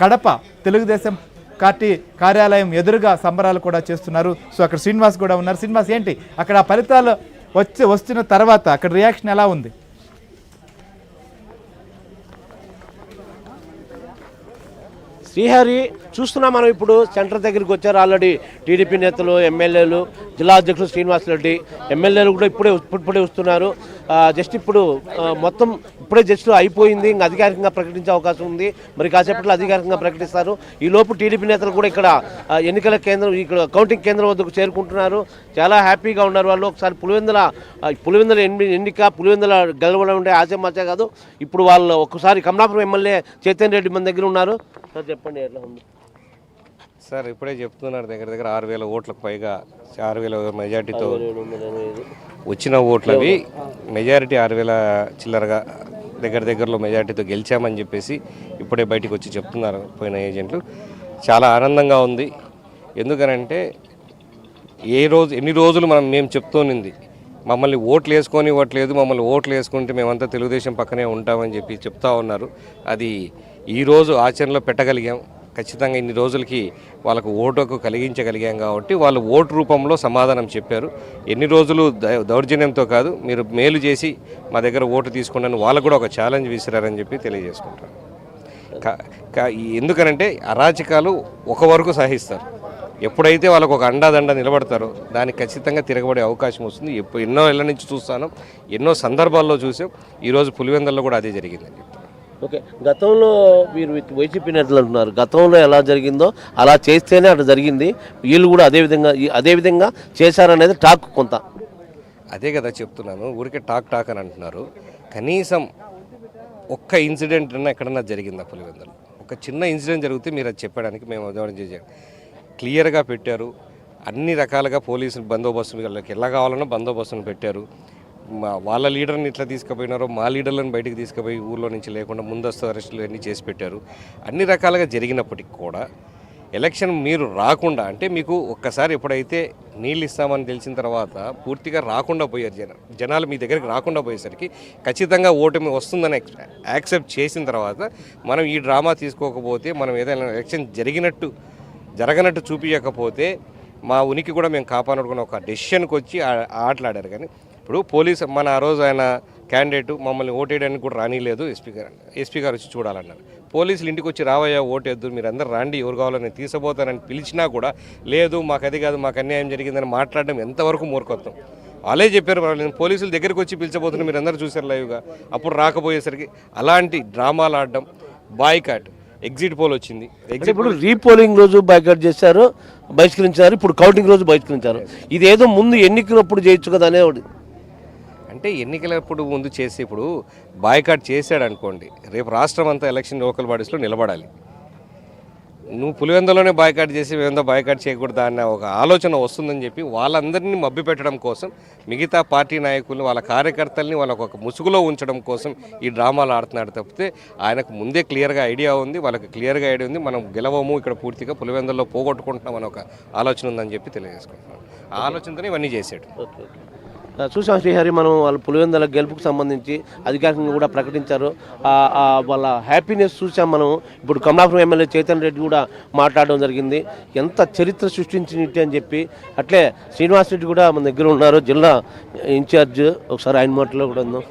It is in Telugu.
కడప తెలుగుదేశం పార్టీ కార్యాలయం ఎదురుగా సంబరాలు కూడా చేస్తున్నారు. సో అక్కడ శ్రీనివాస్ కూడా ఉన్నారు. శ్రీనివాస్, ఏంటి అక్కడ ఫలితాలు వస్తున్న తర్వాత అక్కడ రియాక్షన్ ఎలా ఉంది? శ్రీహరి చూస్తున్నాం మనం. ఇప్పుడు సెంటర్ దగ్గరికి వచ్చారు ఆల్రెడీ టీడీపీ నేతలు, ఎమ్మెల్యేలు, జిల్లా అధ్యక్షులు శ్రీనివాస్ రెడ్డి, ఎమ్మెల్యేలు కూడా ఇప్పుడే వస్తున్నారు. జస్ట్ ఇప్పుడు మొత్తం ఇప్పుడే జస్ట్ అయిపోయింది. ఇంకా అధికారికంగా ప్రకటించే అవకాశం ఉంది. మరి కాసేపట్లో అధికారికంగా ప్రకటిస్తారు. ఈ లోపు టీడీపీ నేతలు కూడా ఇక్కడ ఎన్నికల కేంద్రం, ఇక్కడ కౌంటింగ్ కేంద్రం వద్దకు చేరుకుంటున్నారు. చాలా హ్యాపీగా ఉన్నారు వాళ్ళు. ఒకసారి పులివెందుల ఎన్నిక, పులివెందుల గెలవడం ఉండే ఆశమాచే కాదు. ఇప్పుడు వాళ్ళు ఒక్కసారి కమలాపురం ఎమ్మెల్యే చైతన్య రెడ్డి మన దగ్గర ఉన్నారు. సార్ చెప్పండి, ఎట్లా ఉంది సార్? ఇప్పుడే చెప్తున్నారు, దగ్గర 6,000 ఓట్లకు పైగా, 6,000 మెజార్టీతో వచ్చిన ఓట్లవి మెజారిటీ 6,000 చిల్లరగా దగ్గరలో మెజార్టీతో గెలిచామని చెప్పేసి ఇప్పుడే బయటికి వచ్చి చెప్తున్నారు పోయిన ఏజెంట్లు. చాలా ఆనందంగా ఉంది. ఎందుకనంటే ఎన్ని రోజులు మేము చెప్తూనింది, మమ్మల్ని ఓట్లు వేసుకొని ఇవ్వట్లేదు, మమ్మల్ని ఓట్లు వేసుకుంటే మేమంతా తెలుగుదేశం పక్కనే ఉంటామని చెప్పి చెప్తా ఉన్నారు. అది ఈరోజు ఆచరణలో పెట్టగలిగాం. ఖచ్చితంగా ఇన్ని రోజులకి వాళ్ళకు ఓటుకు కలిగించగలిగాం కాబట్టి వాళ్ళు ఓటు రూపంలో సమాధానం చెప్పారు. ఎన్ని రోజులు దౌర్జన్యంతో కాదు, మీరు మేలు చేసి మా దగ్గర ఓటు తీసుకున్నాను వాళ్ళకు కూడా ఒక ఛాలెంజ్ విసిరారని చెప్పి తెలియజేసుకుంటారు. ఎందుకనంటే అరాచకాలు ఒక వరకు సహిస్తారు. ఎప్పుడైతే వాళ్ళకు ఒక అండాదండ నిలబడతారో దానికి ఖచ్చితంగా తిరగబడే అవకాశం వస్తుంది. ఎన్నో ఏళ్ళ నుంచి చూస్తాను, ఎన్నో సందర్భాల్లో చూసాం. ఈరోజు పులివెందుల్లో కూడా అదే జరిగిందని చెప్తాను. ఓకే, గతంలో మీరు వైసీపీ నేతలు అంటున్నారు, గతంలో ఎలా జరిగిందో అలా చేస్తేనే అట్లా జరిగింది, వీళ్ళు కూడా అదేవిధంగా చేశారనేది టాక్ కొంత. అదే కదా చెప్తున్నాను, ఊరికే టాక్ అని అంటున్నారు. కనీసం ఒక్క ఇన్సిడెంట్ అన్నా ఎక్కడన్నా జరిగిందా పులివెందులు? ఒక చిన్న ఇన్సిడెంట్ జరిగితే మీరు అది చెప్పడానికి మేము ఉదాహరణ చేసాం. క్లియర్గా పెట్టారు. అన్ని రకాలుగా పోలీసులు బందోబస్తు, వాళ్ళకి ఎలా కావాలన్నా బందోబస్తును పెట్టారు. వాళ్ళ లీడర్ని ఇట్లా తీసుకుపోయినారో మా లీడర్లను బయటికి తీసుకుపోయి ఊళ్ళో నుంచి లేకుండా ముందస్తు అరెస్టులు అన్నీ చేసి పెట్టారు. అన్ని రకాలుగా జరిగినప్పటికి కూడా ఎలక్షన్ మీరు రాకుండా, అంటే మీకు ఒక్కసారి ఎప్పుడైతే నీళ్ళు ఇస్తామని తెలిసిన తర్వాత పూర్తిగా రాకుండా పోయారు జనాలు మీ దగ్గరికి రాకుండా పోయేసరికి ఖచ్చితంగా ఓటమి వస్తుందని యాక్సెప్ట్ చేసిన తర్వాత మనం ఈ డ్రామా తీసుకోకపోతే, మనం ఏదైనా ఎలక్షన్ జరగనట్టు చూపించకపోతే మా ఉనికి కూడా మేము కాపాడుకున్న ఒక డెసిషన్కి వచ్చి ఆటలాడారు. కానీ ఇప్పుడు పోలీసు ఆ రోజు ఆయన క్యాండిడేట్ మమ్మల్ని ఓటేయడానికి కూడా రానిలేదు. ఎస్పీ గారు వచ్చి చూడాలన్నారు. పోలీసులు ఇంటికి వచ్చి రావయ్యా ఓటేద్దు, మీరు అందరు రాండి, ఎవరు కావాలని తీసపోతానని పిలిచినా కూడా లేదు, మాకు అది కాదు, మాకు అన్యాయం జరిగిందని మాట్లాడడం ఎంతవరకు మూర్ఖత్వం. వాళ్ళే చెప్పారు, పోలీసుల దగ్గరికి వచ్చి పిలిచబోతున్నారు, మీరు అందరూ చూసారు లైవ్గా. అప్పుడు రాకపోయేసరికి అలాంటి డ్రామాలు ఆడడం, బాయ్కాట్, ఎగ్జిట్ పోల్ వచ్చింది. ఇప్పుడు రీపోలింగ్ రోజు బహిష్కరించారు, ఇప్పుడు కౌంటింగ్ రోజు బహిష్కరించారు. ఇదేదో ముందు ఎన్నికలప్పుడు చేయొచ్చు కదా అనేవాడు. అంటే ఎన్నికలప్పుడు ముందు చేసి ఇప్పుడు బాయ్కాట్ చేశాడు అనుకోండి, రేపు రాష్ట్రం అంతా ఎలక్షన్ లోకల్ బాడీస్లో నిలబడాలి. నువ్వు పులివెందులోనే బాయ్కాట్ చేసి మేమంతా బాయ్కాట్ చేయకూడదు అన్న ఒక ఆలోచన వస్తుందని చెప్పి వాళ్ళందరినీ మభ్యపెట్టడం కోసం, మిగతా పార్టీ నాయకులను, వాళ్ళ కార్యకర్తల్ని వాళ్ళకు ఒక ముసుగులో ఉంచడం కోసం ఈ డ్రామాలు ఆడుతున్నాడు తప్పితే ఆయనకు ముందే క్లియర్గా ఐడియా ఉంది, వాళ్ళకి క్లియర్గా ఐడియా ఉంది, మనం గెలవము, ఇక్కడ పూర్తిగా పులివెందుల్లో పోగొట్టుకుంటున్నాం అని ఒక ఆలోచన ఉందని చెప్పి తెలియజేసుకుంటున్నాం. ఆ ఆలోచనతోనే ఇవన్నీ చేశాడు. చూసాం శ్రీహరి, మనం వాళ్ళ పులివెందుల గెలుపుకు సంబంధించి అధికారికంగా కూడా ప్రకటించారు. వాళ్ళ హ్యాపీనెస్ చూసాం మనం. ఇప్పుడు కమలాపురం ఎమ్మెల్యే చైతన్య రెడ్డి కూడా మాట్లాడడం జరిగింది, ఎంత చరిత్ర సృష్టించినట్టు అని చెప్పి. అట్లే శ్రీనివాస్ రెడ్డి కూడా మన దగ్గర ఉన్నారు, జిల్లా ఇన్ఛార్జ్. ఒకసారి ఆయన మాటలో కూడా ఉందాం.